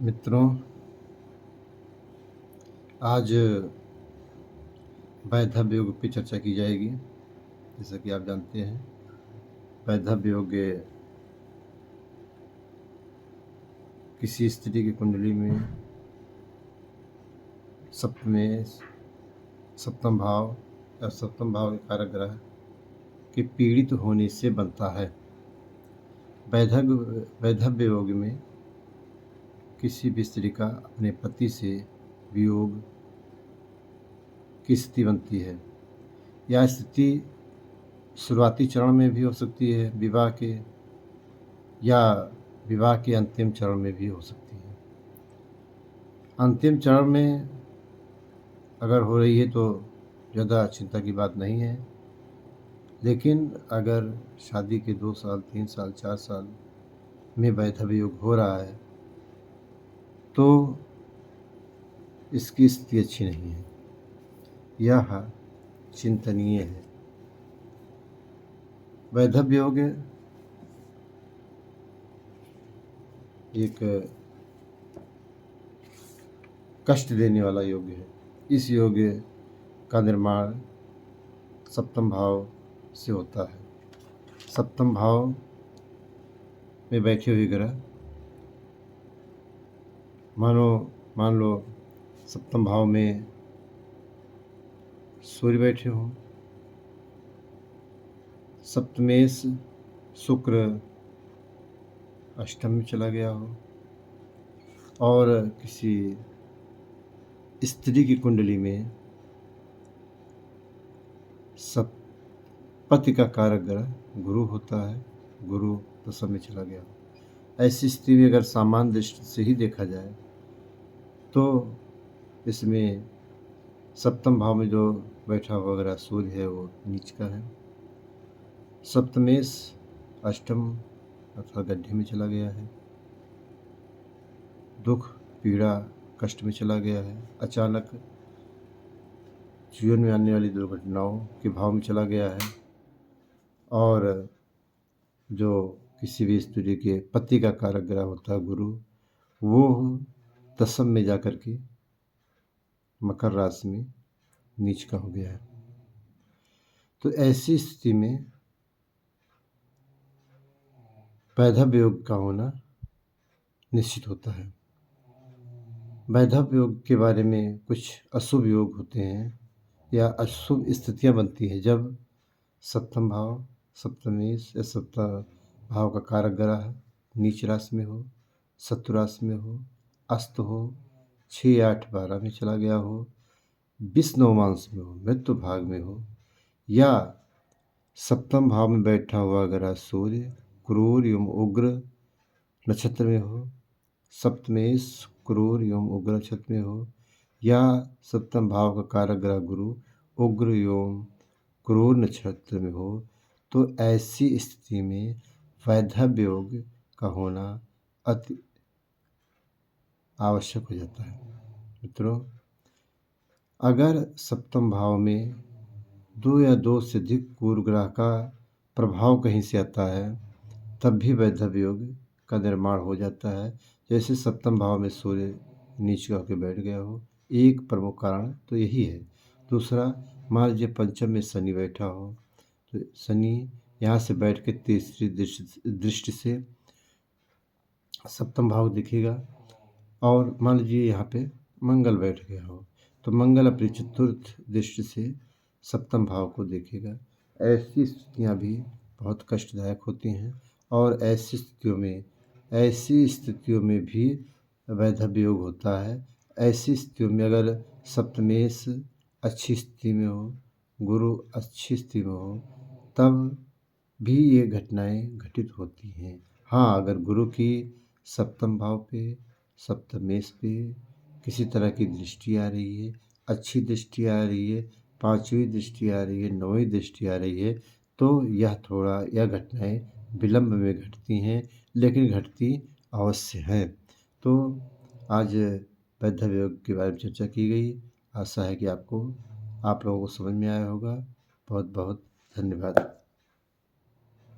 मित्रों, आज वैधव्य योग पे चर्चा की जाएगी। जैसा कि आप जानते हैं, वैधव्य योग किसी स्त्री की कुंडली में सप्तम भाव या सप्तम भाव के कारक ग्रह के पीड़ित होने से बनता है। वैधव्य योग में किसी भी स्त्री का अपने पति से वियोग की स्थिति बनती है। यह स्थिति शुरुआती चरण में भी हो सकती है विवाह के, या विवाह के अंतिम चरण में भी हो सकती है। अंतिम चरण में अगर हो रही है तो ज़्यादा चिंता की बात नहीं है, लेकिन अगर शादी के 2 साल, 3 साल, 4 साल में वैधव्य योग हो रहा है तो इसकी स्थिति अच्छी नहीं है। यह चिंतनीय है। वैधव्य योग एक कष्ट देने वाला योग है। इस योग का निर्माण सप्तम भाव से होता है। सप्तम भाव में बैठे हुए ग्रह, मान लो सप्तम भाव में सूर्य बैठे हों, सप्तमेश शुक्र अष्टम में चला गया हो, और किसी स्त्री की कुंडली में पति का कारक ग्रह गुरु होता है, गुरु दशम में चला गया हो। ऐसी स्थिति में अगर सामान्य दृष्टि से ही देखा जाए तो इसमें सप्तम भाव में जो बैठा हुआ ग्रह सूर्य है वो नीच का है। सप्तमेश अष्टम अथवा गड्ढे में चला गया है। दुख, पीड़ा, कष्ट में चला गया है। अचानक जीवन में आने वाली दुर्घटनाओं के भाव में चला गया है। और जो किसी भी स्त्री के पति का कारक ग्रह होता है गुरु, वो दशम में जाकर के मकर राशि में नीच का हो गया है। तो ऐसी स्थिति में वैधव्य योग का होना निश्चित होता है। वैधव्य योग के बारे में कुछ अशुभ योग होते हैं या अशुभ स्थितियां बनती हैं जब सप्तम भाव, सप्तमेश या सप्तम भाव का कारक ग्रह नीच राशि में हो, शत्रु राशि में हो, अस्त हो, 6, 8, 12 में चला गया हो, 20 नवमांश में हो, मृत्यु भाग में हो, या सप्तम भाव में बैठा हुआ ग्रह सूर्य क्रूर एवं उग्र नक्षत्र में हो, सप्तमेश क्रूर एवं उग्र नक्षत्र में हो, या सप्तम भाव का कारक ग्रह गुरु उग्र एवं क्रूर नक्षत्र में हो, तो ऐसी स्थिति में वैधव्य योग का होना अति आवश्यक हो जाता है। मित्रों, अगर सप्तम भाव में 2 या 2 से अधिक गुरु ग्रह का प्रभाव कहीं से आता है तब भी वैधव्य योग का निर्माण हो जाता है। जैसे सप्तम भाव में सूर्य नीच का होकर बैठ गया हो, एक प्रमुख कारण तो यही है। दूसरा, मान लीजिए पंचम में शनि बैठा हो, तो शनि यहाँ से बैठ के तीसरी दृष्टि से सप्तम भाव दिखेगा। और मान लीजिए यहाँ पे मंगल बैठ गया हो तो मंगल अपनी चतुर्थ दृष्टि से सप्तम भाव को देखेगा। ऐसी स्थितियाँ भी बहुत कष्टदायक होती हैं, और ऐसी स्थितियों में भी वैधव्य योग होता है। ऐसी स्थितियों में अगर सप्तमेश अच्छी स्थिति में हो, गुरु अच्छी स्थिति में हो, तब भी ये घटनाएं घटित होती हैं। हाँ, अगर गुरु की सप्तम भाव पे, सप्तमेश पे किसी तरह की दृष्टि आ रही है, अच्छी दृष्टि आ रही है, 5वीं दृष्टि आ रही है, 9वीं दृष्टि आ रही है, तो यह घटनाएं विलंब में घटती हैं, लेकिन घटती अवश्य हैं। तो आज वैधव्य योग के बारे में चर्चा की गई। आशा है कि आप लोगों को समझ में आया होगा। बहुत बहुत धन्यवाद।